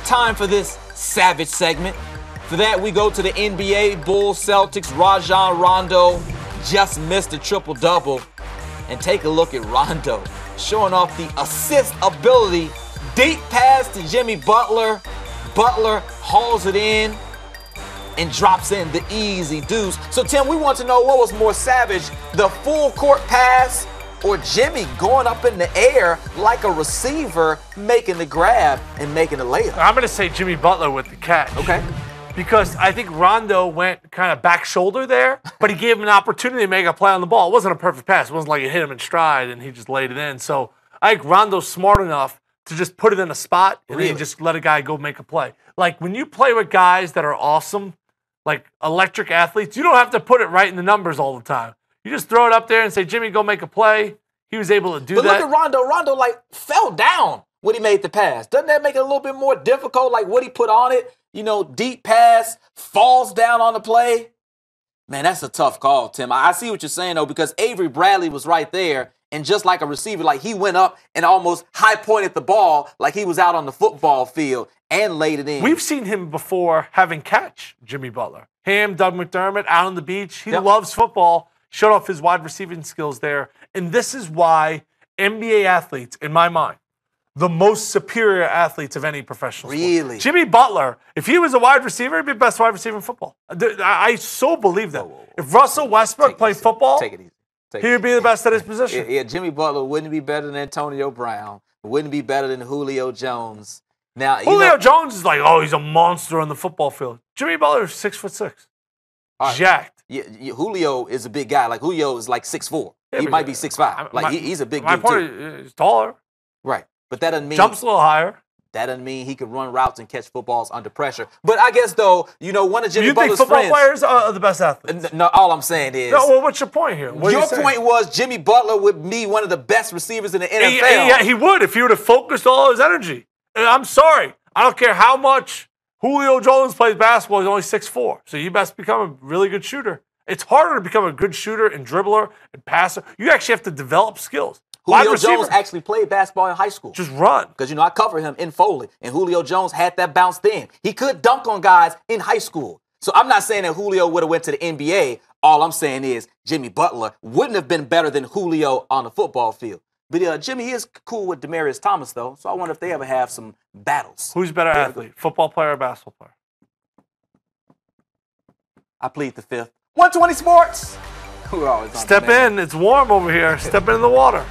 time for this savage segment. For that, we go to the NBA. Bulls Celtics. Rajon Rondo just missed a triple-double. And take a look at Rondo, showing off the assist ability. Deep pass to Jimmy Butler. Butler hauls it in and drops in the easy deuce. So, Tim, we want to know what was more savage, the full court pass or Jimmy going up in the air like a receiver, making the grab and making the layup? I'm going to say Jimmy Butler with the catch. Okay. Because I think Rondo went kind of back shoulder there, but he gave him an opportunity to make a play on the ball. It wasn't a perfect pass. It wasn't like it hit him in stride and he just laid it in. So I think Rondo's smart enough to just put it in a spot and then just let a guy go make a play. Like when you play with guys that are awesome, like electric athletes, you don't have to put it right in the numbers all the time. You just throw it up there and say, Jimmy, go make a play. He was able to do that. But look at Rondo. Rondo, like, fell down when he made the pass. Doesn't that make it a little bit more difficult, like what he put on it? You know, deep pass, falls down on the play. Man, that's a tough call, Tim. I see what you're saying, though, because Avery Bradley was right there, and just like a receiver, like he went up and almost high-pointed the ball like he was out on the football field and laid it in. We've seen him before having catch, Jimmy Butler. Him, Doug McDermott, out on the beach. He loves football. Showed off his wide receiving skills there. And this is why NBA athletes, in my mind, the most superior athletes of any professional sport. Really? Jimmy Butler, if he was a wide receiver, he'd be the best wide receiver in football. I so believe that. If Russell Westbrook played football, he would be the best at his position. Yeah, Jimmy Butler wouldn't be better than Antonio Brown. Wouldn't be better than Julio Jones. Now, Julio Jones is like, oh, he's a monster on the football field. Jimmy Butler is 6'6". Jacked. Yeah, Julio is a big guy. Like Julio is like 6'4". Yeah, he might be 6'5". Like he's a big dude, my point is he's taller. Right. But that doesn't mean jumps a little higher. That doesn't mean he could run routes and catch footballs under pressure. But I guess, though, you know, one of Jimmy Butler's think football friends, players are the best athletes? No, all I'm saying is. No, well, what's your point here? Your point was Jimmy Butler would be one of the best receivers in the NFL. Yeah, he would if he would have focused all his energy. And I'm sorry. I don't care how much Julio Jones plays basketball. He's only 6'4". So you best become a really good shooter. It's harder to become a good shooter and dribbler and passer. You actually have to develop skills. Julio Jones actually played basketball in high school. Just run. Because, you know, I cover him in Foley, and Julio Jones had that bounce then. He could dunk on guys in high school. So I'm not saying that Julio would have went to the NBA. All I'm saying is Jimmy Butler wouldn't have been better than Julio on the football field. But Jimmy is cool with Demaryius Thomas, though, so I wonder if they ever have some battles. Who's better athlete, football player or basketball player? I plead the fifth. 120 Sports. Step in. It's warm over here. Step in the water.